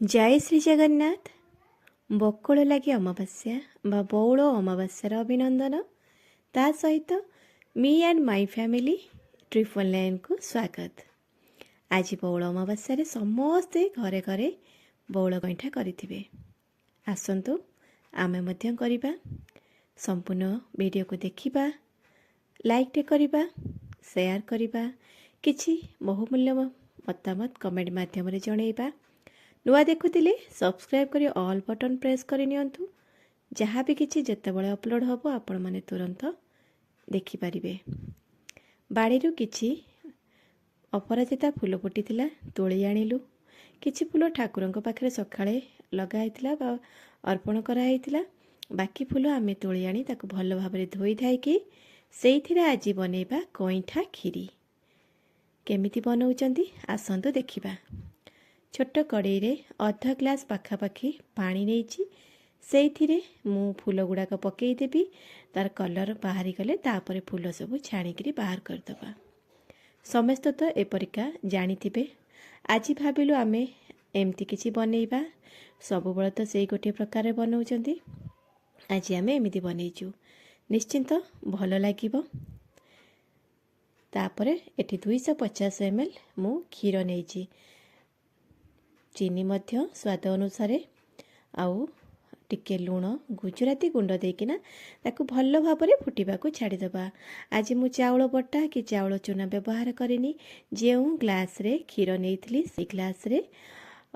जय श्री जगन्नाथ। बकल लगी अमावास्या बा बौल अमावास्यार अभिनंदन ता सहित मी एंड माई फैमिली 999 को स्वागत। आज बौल अमावास्या समस्ते घरे घरे बौल गईठा करिथिबे। आसंतु आमे मध्यम करिबा, संपूर्ण वीडियो को देखिबा, लाइक टे करिबा, शेयर करिबा, किछि बहुमूल्य मतामत कमेंट माध्यम रे जणैबा। नुआ देखुले सब्सक्राइब करी ऑल बटन प्रेस कर नियंतु। जहाँ भी किछि जेतेबेले अपलोड हबो आपण माने तुरंत देखि परिबे। बाड़ीरु किछि अपराजिता फूल फुटिथिला, तोଳି आनिलु। किछि फूल ठाकुरंक पाखरे सखाळे लगा हैथिला बा अर्पण करा हैथिला। बाकी फूल आमे तोଳି आनी ताकू भलो भाबरे धोई धाइकी सेइथिरे आजि बनेबा कइठा खीरी। केमिति बनौचंती आसंतु देखिबा। छोट कड़े रे अध ग्लास पाखापाखी पानी नहीं से मु फूल गुड़ाक पकईदेवी। तार कलर बाहरी गले तापर फूल सब छाणिकी बाहर करदबा। समस्त तो एपरिका जानिथिबे। आज भाविलु आमे एमती किछि बनैबा। सब बेले तो से गोटे प्रकार बनाउचंती, आज आमे एमिति बनैचु, निश्चिंत भल लागिबो। तापरे एठी 250 ml मु क्षीर नैची, चीनी मध्य स्वाद अनुसार आउ टिके लुण गुजराती गुंड देकिना ताकू भल भाव में फुटिबा को छाड़ीदबा। आज मु चाउल बटा कि चाउल चूना व्यवहार करेनी। जो ग्लास रे क्षीर नहीं से ग्लास रे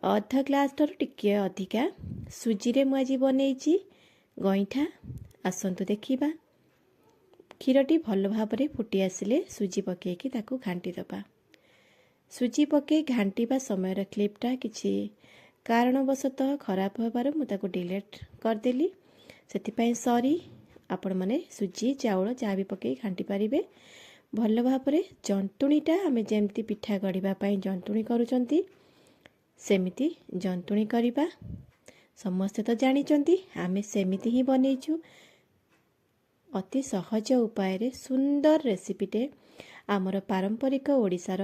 अध ग्लास टर टिके अधिका सुजी रे मु आज बनैची गईठा। आसंतु देखिबा। क्षीरटी भल भाव में फुटी आसिले सुजी पकेकी ताकू घांटी दबा। सुजी पके घांटीबा समय क्लिपटा किछि कारणवशतः खराब होबार मुझे डिलीट करदेली। से सॉरी। आपण माने सुजी चाउल जहाँ भी पके घांटी पारिबे। भल भाव में जंतुणीटा आमे जेमती पिठा गढ़िबा पई जंतुणी करूचंती सेमिति जंतुणी करिबा। समस्ते तो जानिचंती, आमे सेमिति ही बनैचु। अति सहज उपाय रे सुंदर रेसिपीटे। आमर पारंपरिक ओडिशार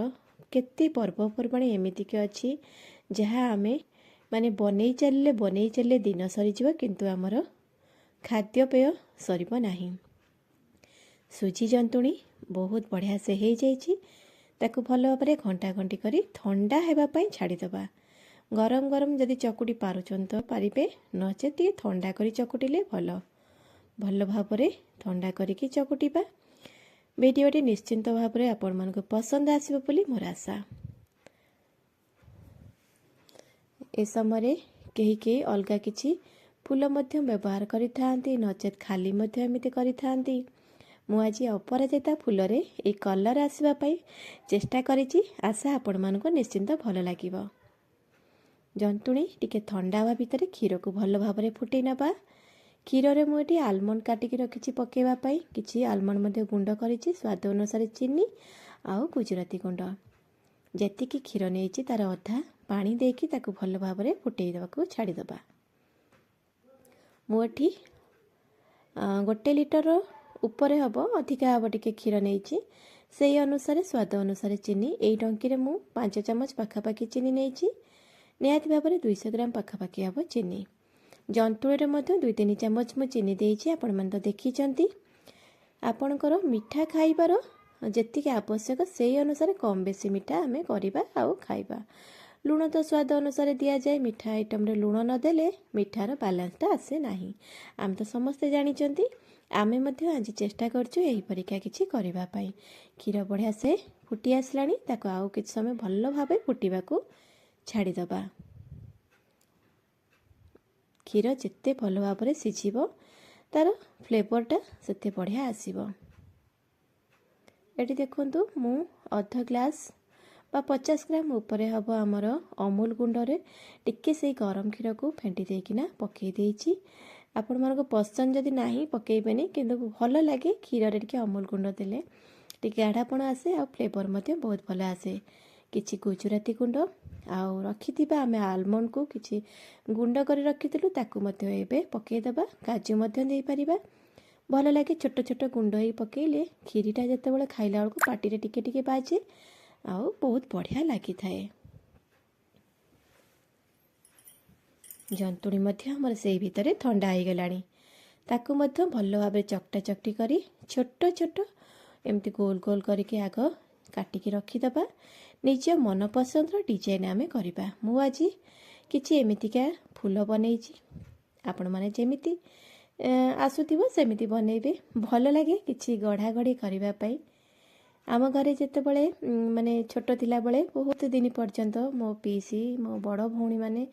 केते पर्वपर्वाणी एमितिक अच्छी जहाँ आमे माने बनै चलले दिन सरीजिव, किंतु आमर खाद्यपेय सरीब नाही। सुजी जंतुणी बहुत बढ़िया से हो जाइछि। ताकू भल भाव में घंटा घंटी करी ठंडा हेबा पई छाड़ीदबा। गरम गरम जदि चकुटी पारुचन तो पारिबे, नचे ठंडा करी चकुटिले भल भाव में ठंडा करिकी चकुटिबा। वीडियोटी निश्चिंत भाव में आपण मानक पसंद आसिबो बोली मोर आशा। ए समय कहीं कहीं अलगा किछि फूल मध्य व्यवहार करिथांती, नचेत खाली मध्य एमिति करिथांती। मु आज अपराजिता फूल रे ए कलर आसीबा पई चेष्टा करिछि। आशा आपण मानक निश्चिंत भल लागिबो। जंतुणी टिके ठंडा हवा भितर क्षीर को भल भाव में फुटै नबा। क्षीर रे मुझे आलमंड काटिकी रखी पकेवा पाई। किछि आलमंड मध्य गुंड करिछि। स्वाद अनुसार चीनी आउ गुजराती गुंड जेतिकी क्षीर नहीं तार अधा पानी देकी ताकू भल भाव में फुटै देबाकू छाड़ीदबा। मुठी 1 लिटर उपरे हम अधिका हम टिके क्षीर नहीं से अनुसार स्वाद अनुसार चीनी। यही टंकी रे मु 5 चामच पाखापाखी चीनी नहीं निहाती भाव में 200 ग्राम पाखापाखी हम चीनी। जंतुणी में 2-3 चामच मु चीनी देइछि। आपण मन तो देखिचंती। आपणकर मिठा खाइबार जेतिके आवश्यक से अनुसार कम बेसी मिठा आमे करिबा आउ खाइबा। लुण तो स्वाद अनुसार दिया जाए। मिठा आइटम रे लुण न देले मिठार बैलेंसटा आसे नाही। आम तो समस्ते जानिचंती। आमे मध्य आज चेष्टा करछु एही परीक्षा किछि करिबा पई। क्षीर बढ़िया से फुटी आसलानी, ताको आउ किछि समय भल भाबे फुटिबाकू छाड़ी दबा। क्षीर जिते भल भाव में सिझिबो तार फ्लेवरटा सेते बढ़िया आसीबो। एटी देखंतु मु अध ग्लास बा 50 ग्राम उपरे हम आमर अमूल गुंडरे टिके से गरम क्षीर को फेंटी देकिना पकई देइछि। आपण मानको पसंद जदि नाही पकेइबेनी, किंतु भल लागे क्षीर रे टिके अमूल गुंड देले टिके गाढ़ापण आसे आ फ्लेवर मते बहुत भल आसे। किछि गुजराती गुंड आउ रखिथिबा आमे आलमंड को किछि गुंड करी रखिथिलु ताकू मते एबे पकेइ दबा। काजू मते देइ परिबा। भल लागे छोट छोट गुंड ही पकेइले खीरीटा जेतेबेले खाइला बेलको पाटी रे टिके टिके बाजे आउ बहुत बढ़िया लागि थाए। जंतुणी आमर से भितर ठंडा हो गलानी ताकू मध्य भल भाव चकटा चकटी करी छोट छोट एमती गोल गोल करके आग काटिकी रखीदबा निज मन पसंद डिजाइन आमे करबा। मु आज किछि एमितिका फूल बनैछि आपण माने जेमिति आसुथिबो सेमिति बनैबे भल लागे किछि गढ़ा गढ़ी करबा पई। आम घरे जेते बळे माने छोट थिला बळे बहुत दिन पर्यंत मो पीसी मो बड़ भौणी माने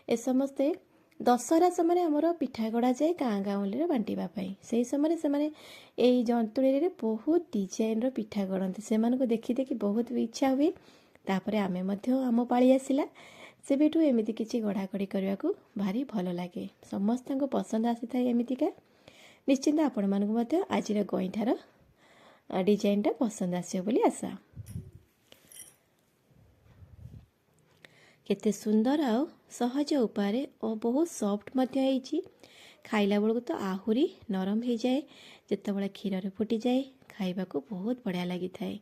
ए समस्ते दशहरा समय आमर पिठा गढ़ा जाए गाँ गाँवली बांटिबा पई। से समय से माने एई जंतुणी बहुत डिजाइन पिठा गढ़ती से देखी देखी बहुत भी इच्छा हुए। तापरे आमे मध्य आम पाଳି आसिला से बेठू एमिति किछि गढ़ा गढ़ी करबा को भारी भल लागे समस्त को पसंद आसी थाए। एमितिका निश्चिंत आपण मानकु मध्य आजिर गईठार डिजाइनटा पसंद आसियो बोली आशा। केते सुंदर आ सहज उपाय और बहुत सॉफ्ट मध्य होईची खाइला बेलू तो आहुरी नरम हो जाए जितेबाला क्षीर रे फुटी जाए खाइबा को बहुत बढ़िया लगी थाए।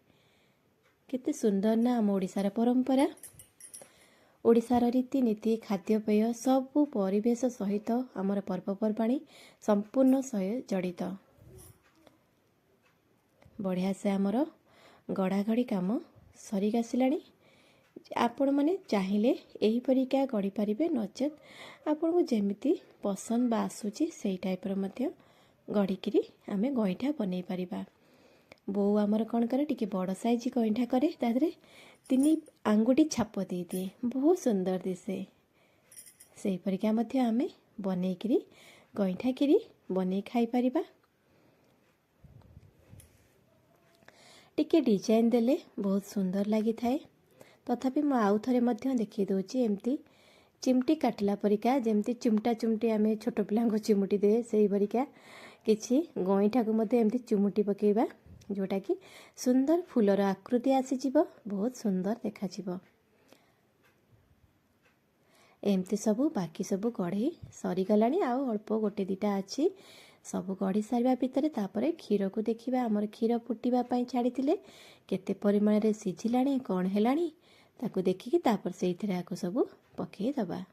केते सुंदर ना आम ओडिशार परंपरा ओडिशार रीतिनीति खाद्यपेय सबू परिवेश सहित आमर पर्वपर्वाणी संपूर्ण सह जड़ित बढ़िया से आमर गढ़ागढ़ी काम सरी आसिलानी। आपण माने चाहिए यही परिका गढ़ी पारिबे नचेत आपण को जेमिति पसंद बा आसुची सेही टाइपर मध्य गढ़िकी आमे गईठा बनै परिबा। बो आमर कौन करे टिके बड़ साइज गईठा करे तादरे 3 आंगुठी छाप दे दिए बहुत सुंदर दिसे सेही परिका मध्य आमे बनैकिरी गईठा किरी बनै खाई परिबा। टिके डिजाइन देले बहुत सुंदर लगी थाए। तथापि मु आउ थरे मध्य देखि दोची एमती चिमटी काटला परिका जेमती चिमटा चिमटी आमे छोट पिला को चिमटी दे सेही परिका किछि गईठा को मध्य एमती चिमटी पकेबा जोटा कि सुंदर फूलर आकृति आसी जिवो बहुत सुंदर देखा जिवो। एमती सबू बाकी सबू गढ़ी सरी गलानी आ अल्प गोटे दिटा अछि सबू गढ़ी सारिबा भितर तापरे क्षीर को देखिबा आमर क्षीर फुटिबा पई छाड़ीतिले केते परिमाण रे सिझिलानी कोन हेलानी ताकू देखिकी तापर सेइथिरे आको सबू पकेई दबा।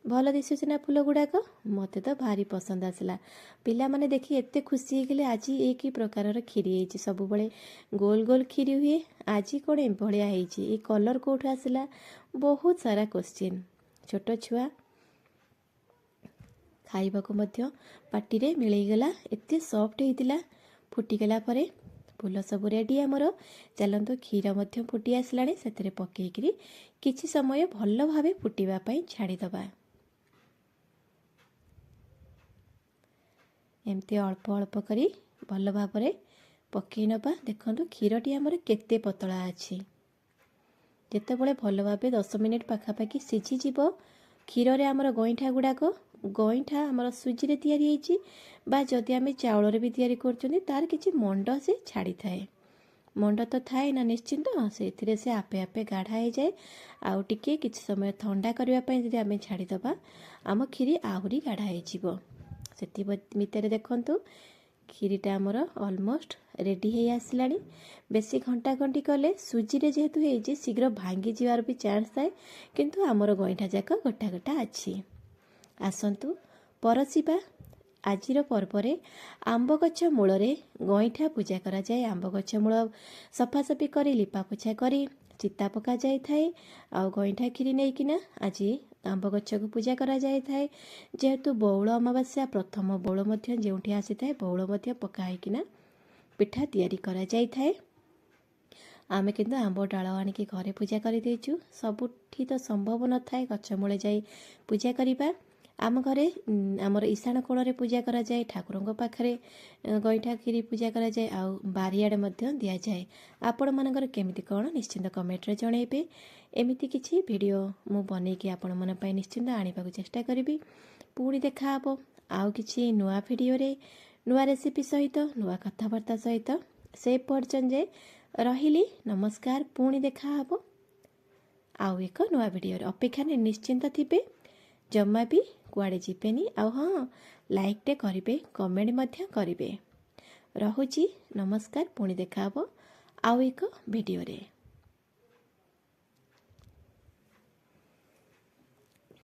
भल दिशुछि ना फूल गुड़ाक मते तो भारी पसंद आसला। पिला माने देखि एते खुशी हो गले आज एक ही प्रकार खीरी होइछि सबु बळे गोल गोल खीरी हुए आज कोन ए भलिया होइछि ए कलर कोठु आसला बहुत सारा क्वेश्चन छोट छुआ खाइबा को मध्य पाटी रे मिलै गला एते सॉफ्ट हेतिला फुटिगला परे फूल सब रेडी आमर चलतो क्षीर मध्य फुटी आसलानी सेतरे पकेइकरी किछि समय भल भावे फुटिबा पई छाड़ी दबा। एमती अल्प अल्प करी भल भावरे पकई नबा। देखंतु क्षीरटी आमर केते पतला अछि जेतेबेले भल भावे 10 मिनिट पाखापाखि सिझी जीवो क्षीर रे आमर गईठा गुड़ाक गईठा आमर सुजी रे तैयारी होइछि बा जदि आमे चाउल रे भी तैयारी करछुनी तार किछि मंड से छाड़ी थाए मंड तो थाए ना निश्चिंत सेथिरे से आपे आपे गाढ़ा हो जाए आउ टिके किछि समय ठंडा करबा पई जदि आमे छाड़ी दबा आम खीरी आहुरी गाढ़ा हो जिवो। सेति भितर देखंतु खीरीटा आमर ऑलमोस्ट रेडी हो आसलानी। बेसी घंटा घंटी कले सुजी रे जेहेतु हेइछि शीघ्र भांगी जिवार भी चांस थाए किंतु आमर गईठा जाक गोटा गोटा अछि। आसंतु परसिबा आजिर पर्वरे आंब गछ मूलरे गईठा पूजा करा जाए। आंब गछ मूल सफासफी करी लिपा पोछा करी चिता पका जाए थाए आ गईठा खीरी नै किना आज आंब गछ को पूजा करा जाए थाए। जेहेतु बौल अमावास्या प्रथम बौल मध्य जेउठी आसी थाए बौल मध्य पकाई किना पिठा तैयारी करा जाए थाए। आमे किंतु आंब डाल आनिकी घरे पूजा करि देइछु सबुठी तो संभव न थाए गछ मूले जाई पूजा करिबा। आम घरे आमर ईशान कोण रे पूजा करा जाए ठाकुरंक पाखरे गईठा खीरी पूजा करा जाए आ बारियाडे मध्य दिया जाए। आपण मानकर केमिति कोण निश्चिंत कमेंट रे जणैबे। एमिति किछि वीडियो मु बनै कि आपण मन पय निश्चिंत आनिबा चेष्टा करिबी। पुणी देखा हबो आउ किछि नुआ वीडियो रे नुआ रेसिपी सहित नुआ कथावार्ता सहित से पर्यंत जे रहिली नमस्कार। पुणी देखा हबो आउ एक नुआ वीडियो रे अपेक्षा ने निश्चिंत थिबे जम्मा भी कुआड़े जीपेनी आ हाँ लाइक टे करिबे कमेंट मध्य करिबे। रहुची नमस्कार। पुणी देखा हबो आउ एक वीडियो रे।